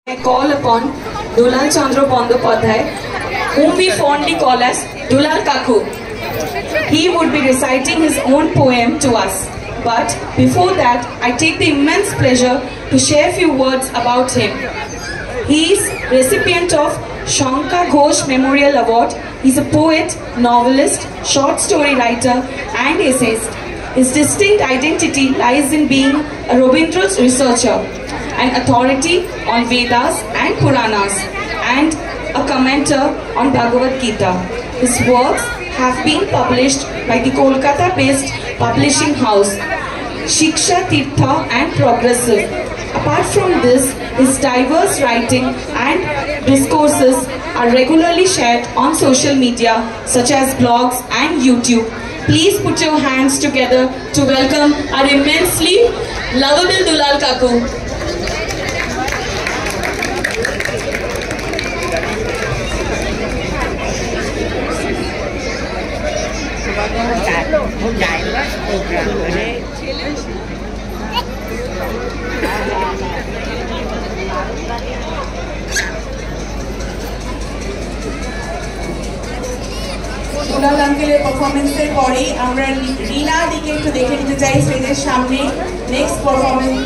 I call upon Dulal Chandra Bandyopadhyay, whom we fondly call as Dulal Kaku. He would be reciting his own poem to us. But before that, I take the immense pleasure to share a few words about him. He is recipient of Shankar Ghosh Memorial Award. He is a poet, novelist, short story writer and essayist. His distinct identity lies in being a Rabindra researcher, an authority on Vedas and Puranas, and a commenter on Bhagavad Gita. His works have been published by the Kolkata-based publishing house Shiksha Tirtha and Progressive. Apart from this, his diverse writing and discourses are regularly shared on social media such as blogs and YouTube. Please put your hands together to welcome our immensely lovable Dulal Kaku. দুলাল আঙ্কেলের পারফরমেন্সের পরে আমরা রিনা দিকে একটু দেখে নিতে চাই স্টেজের সামনে। নেক্সট পারফরমেন্স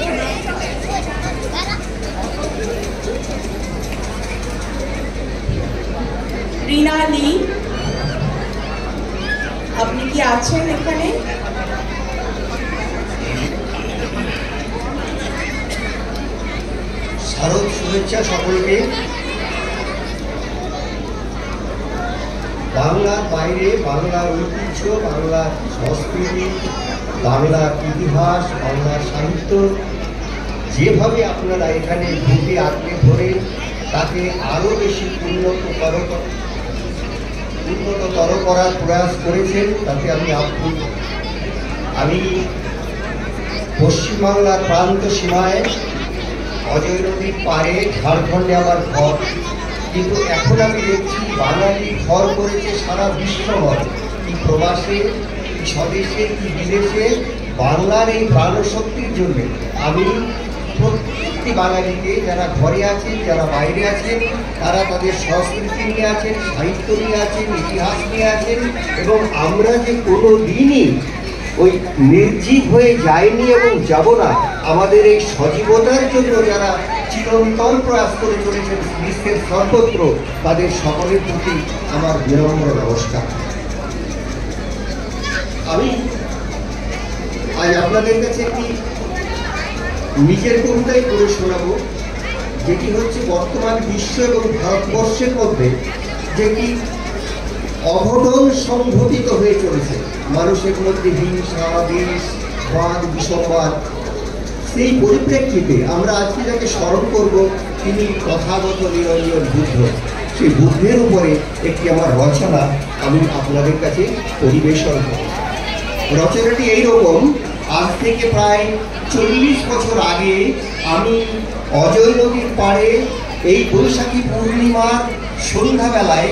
রিনা লি, আপনি কি আছেন এখানে? শারদ শুভেচ্ছা সকলকে। বাংলার বাইরে বাংলার ঐতিহ্য, বাংলার সংস্কৃতি, বাংলার ইতিহাস, বাংলার সাহিত্য যেভাবে আপনারা এখানে ঢুকে আঁকড়ে ধরে তাকে আরও বেশি উন্নততর করার প্রয়াস করেছেন, তাতে আমি আপ্লুত। আমি পশ্চিমবাংলার প্রান্ত সীমায় অজয় নদীর পাড়ে ঝাড়খণ্ডে আমার ঘর, কিন্তু এখন আমি দেখছি বাঙালি ঘর করেছে সারা বিশ্বভর। কি প্রবাসে, কি স্বদেশে, কি বিদেশে বাংলার এই প্রাণশক্তির জন্য আমি প্রত্যেকটি বাঙালিকে, যারা ঘরে আছেন, যারা বাইরে আছেন, তারা তাদের সংস্কৃতি নিয়ে আছেন, সাহিত্য নিয়ে আছেন, ইতিহাস নিয়ে আছেন, এবং আমরা যে কোনো দিনই ওই নির্জীব হয়ে যায়নি এবং যাব না, আমাদের এই সজীবতার জন্য যারা চিরন্তন প্রয়াস করে চলেছেন বিশ্বের সর্বত্র, তাদের সকলের প্রতি আমার বিনম্র নমস্কার। আমি আজ আপনাদের কাছে একটি নিজের কবিতাই পড়ে শোনাবো, যেটি হচ্ছে বর্তমান বিশ্ব এবং ভারতবর্ষের মধ্যে যেটি অঘটন সংঘটিত হয়ে চলেছে, মানুষের মধ্যে হিংসা, দেশ, বাদ, বিসম্বাদ। সেই পরিপ্রেক্ষিতে আমরা আজকে যাকে স্মরণ করব তিনি তথাগত নিরঞ্জন বুদ্ধ। সেই বুদ্ধের উপরে একটি আমার রচনা আমি আপনাদের কাছে পরিবেশন করব। রচনাটি এইরকম, আজ থেকে প্রায় 40 বছর আগে আমি অজয় নদীর পাড়ে এই বৈশাখী পূর্ণিমার সন্ধ্যাবেলায়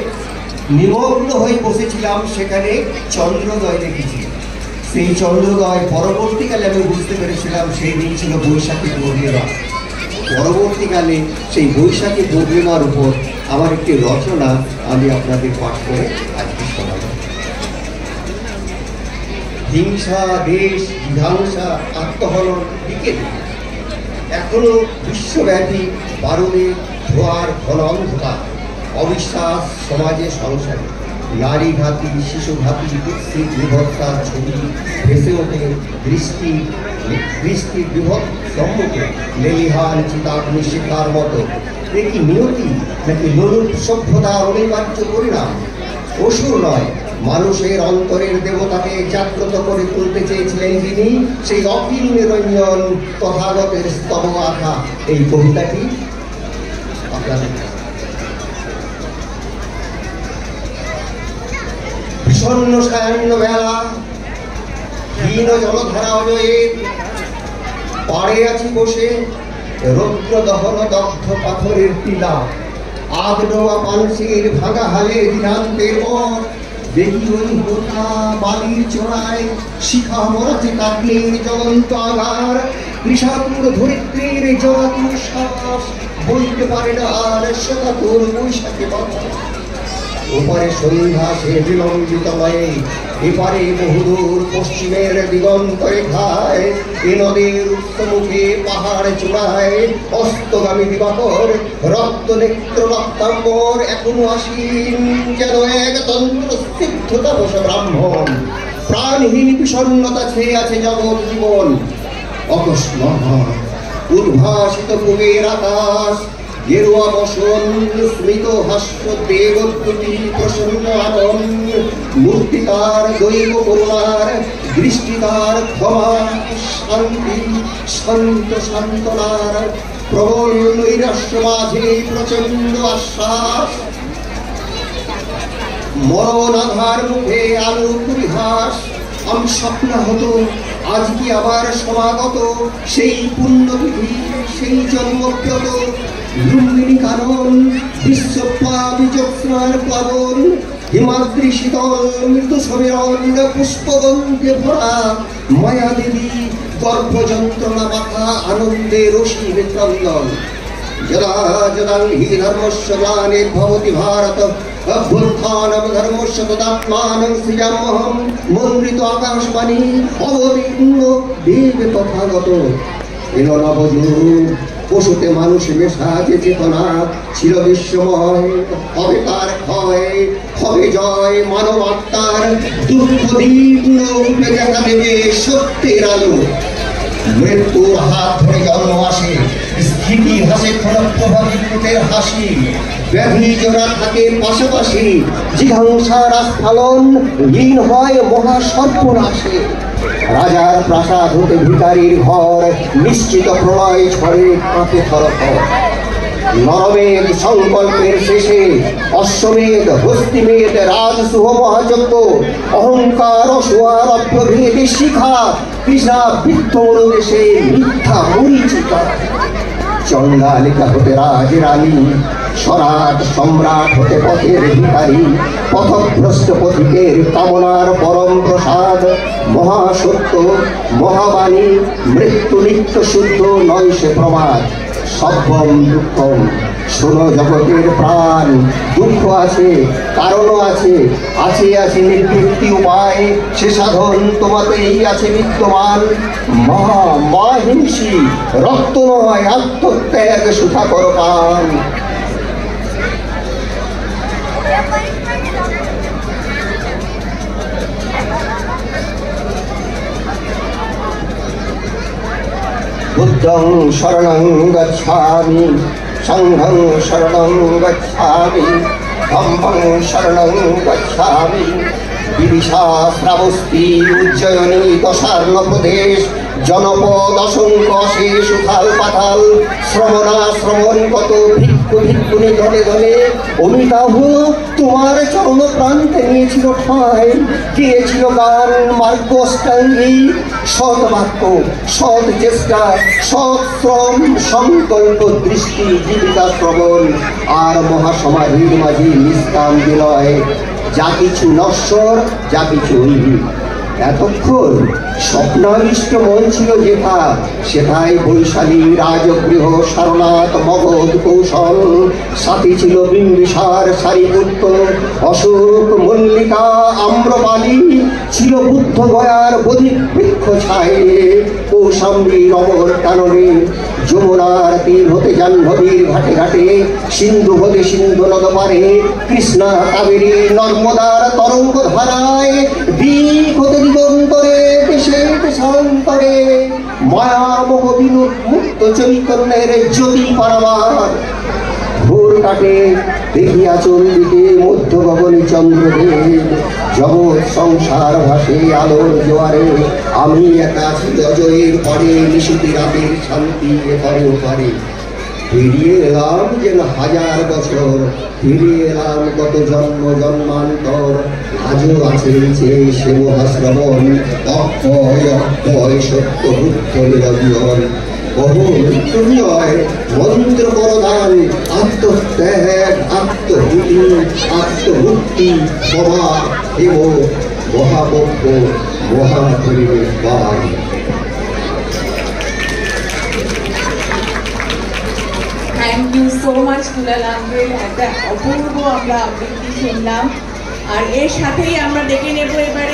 নিমগ্ন হয়ে বসেছিলাম, সেখানে চন্দ্রোদয় দেখেছি। সেই চন্দ্রোদয় পরবর্তীকালে আমি বুঝতে পেরেছিলাম সেই দিন ছিল বৈশাখী পূর্ণিমা। পরবর্তীকালে সেই বৈশাখী পূর্ণিমার উপর আমার একটি রচনা আমি আপনাদের পাঠ করে আজকে শোনাব। হিংসা, দেশ, বিধ্বংসা, আত্মহনন দিকে এখনো বিশ্বব্যাপী বারণে ধোয়ার ঘন অন্ধকার, অবিশ্বাস সমাজে, সংসারে নারীঘাতী, শিশুঘাতী, বিস্তৃত বিভৎসার ছবি ভেসে ওঠে দৃষ্টির বৃহৎ সম্মুখে। লেলিহান চিতাগ্নি শিখার মতো একটি নিয়তি নাকি লোলুপ সভ্যতার অনিবার্য পরিণাম? অসুর নয়, মানুষের অন্তরের দেবতাকে জাগ্রত করে তুলতে চেয়েছিলেন যিনি, সেই অখিল নিরঞ্জন তথাগতের স্তব আঁকা এই কবিতাটি আপনাদের। বিষণ্ণ সায়ান্ন বেলা, হীন জলধারা অজয়ের পাড়ে আছি বসে, রৌদ্র দহন দগ্ধ পাথরের টিলা, আগডোয়া পানসির ভাঙা হালের দিনান্তের পর দেখি ওই হোতা বালির চোরায় শিখা মরাতে কাটলেন জ্বলন্ত আগার, কৃষাঙ্গ ধরিত্রীর জলাতুর শ্বাস বলতে পারে না আর সেটা তোর বৈশাখে বাবা। ওপারে সন্ধ্যা সে বিলম্বিত নয়, এপারে বহুদূর পশ্চিমের দিগন্ত রেখায়, এ নদীর উত্তমুখে পাহাড় চূড়ায় অস্তগামী দিবাকর রক্ত নেত্র রক্তাম্বর এখনো আসীন, যেন এক তন্ত্র সিদ্ধতা বসে ব্রাহ্মণ। প্রাণহীন বিষণ্ণতা ছেয়ে আছে জগৎ জীবন। অকস্মাৎ উদ্ভাসিত পুবের আকাশ, গেরুয়া বসন স্মৃত হাস্য দেবদ্যুতি প্রসন্ন আনন, মূর্তিকার দৈব করুণার দৃষ্টিকার ক্ষমা শান্তি শান্ত সান্ত্বনার প্রবল নৈরাশ্য মাঝে প্রচন্ড আশ্বাস। মরণ আধার মুখে আলো পরিহাস, আমি স্বপ্নাহত আজ কি আবার সমাগত সেই পুণ্যতিথি সেই জন্মব্রত। লুম্বিনী কানন বিশ্বপ্লাবী জ্যোৎস্নার প্লাবন, হিমাদ্রি শীতল মৃদু সমীরণ পুষ্পগন্ধে ভরা মায়া দেবী গর্ভ যন্ত্রণা মাথা আনন্দে রসির ক্রন্দন। যদা যদা হি ধর্মস্য গ্লানির্ভবতি ভারত অভ্যুত্থানম ধর্মস্য তদাত্মানং সৃজাম্যহম। মন্ত্রিত আকাশবাণী অবতীর্ণ দেব তথাগত। এলো নবযুগ পশুতে মানুষ মেশা যে চেতনা ছিল বিশ্বময়, হবে তার ক্ষয় হবে জয় মানব আত্মার দুঃখ দীপ্ন রূপে দেখা দেবে সত্যের আলো। মৃত্যুর হাত ধরে জন্ম আসে, স্থিতি হাসে ক্ষণপ্রভাবিতের হাসি, ব্যাধি জোড়া থাকে পাশাপাশি, জিঘাংসার আস্ফালন লীন হয় মহাসর্পনাশে। রাজার প্রাসাদ হতে ভিখারির ঘর, নিশ্চিত প্রলয় ঝড়ে কাঁপে থরথর। নরমেদ সংকল্পের শেষে অশ্বমেধ হস্তিমেধ রাজসুহ মহাযজ্ঞ, অহংকার অসুয়ার অপ্রভেদে শিখা, কৃষ্ণা বৃদ্ধ দেশে মিথ্যা মরিচিকা। চণ্ডালিকা হতে রাজরানী, স্বরাট সম্রাট হতে পথের ভিখারি, পথভ্রষ্ট পথিকের কামনার পরম প্রসাদ। মহাসত্য মহাবাণী মৃত্যু নিত্য শুদ্ধ নয় সে প্রমাদ। সব্যম দুঃখম শোনো জগতের প্রাণ, দুঃখ আছে কারণও আছে, আছে আছে নিবৃত্তি উপায়, সে সাধন তোমাতেই আছে বিদ্যমান। মা হিংসী রক্ত নয় আত্মত্যাগ সুখা কর পান। বুদ্ধং শরণং গচ্ছামি, সংঘং শরণং গচ্ছামি, ধম্মং শরণং গচ্ছামি। বিদিশা শ্রাবস্তি উজ্জয়িনী দশার্ণ প্রদেশ, জনপদ অসংখ্য শেষ উথাল পাতাল, শ্রমণা শ্রমণ কত ভিক্ষু ভিক্ষুনি দলে দলে। অমিতাভ তোমার চরণ প্রান্তে নিয়েছিল ঠাঁই, গিয়েছিল গান মার্গ অষ্টাঙ্গী। সৎ বাক্য সৎ চেষ্টা সৎ শ্রম সংকল্প দৃষ্টি জীবিকা শ্রবণ, আর মহাসমাধির মাঝে নিষ্কাম বিনয়। যা কিছু নশ্বর যা কিছু এতক্ষণ স্বপ্নাবিষ্ট মন ছিল যেথা, সেথায় বৈশালী রাজগৃহ সারনাথ মগধ কৌশল। সাথী ছিল বিম্বিসার সারিপুত্র, অশোক মল্লিকা আম্রপালি। ছিল বুদ্ধ গয়ার বধিক বৃক্ষ ছায়ে, কৌশাম্বীর অমর কাননে। যমুনার তীর হতে জাহ্নবীর ঘাটে ঘাটে, সিন্ধু হতে সিন্ধু নদ পারে। কৃষ্ণা কাবেরী নর্মদার তরঙ্গ ধারায়, দিক হতে দিগন্তরে দেশে দেশান্তরে। মায়ামোহ বিনুদ মুক্ত চৈতন্যের জ্যোতি পারাবার। ভোর কাটে দেখিয়া চন্দিকে মধ্য গগনে চন্দ্রদেব। জগৎ সংসার ভাসে আলোর জোয়ারে, আমি একা আছি অজয়ের পরে। নিশুতি রাতের শান্তি এপারে ওপারে। ফিরিয়ে এলাম যেন হাজার বছর, ফিরিয়ে এলাম কত জন্ম জন্মান্তর। আজও আছে সে মহাশ্রবণ, অক্ষয় অক্ষয় সত্য বুদ্ধ নিরঞ্জন। বহু তুমি হয় মন্ত্র প্রদান, আত্মত্যাগ আত্মভূতি আত্মমুক্তি ক্ষমা হেব মহাপক্ষ মহাপরিবেশ পান। Thank you. So much Dulal uncle, একটা অপূর্ব আমরা আবৃত্তি শুনলাম। আর এর সাথেই আমরা ডেকে নেব এবারে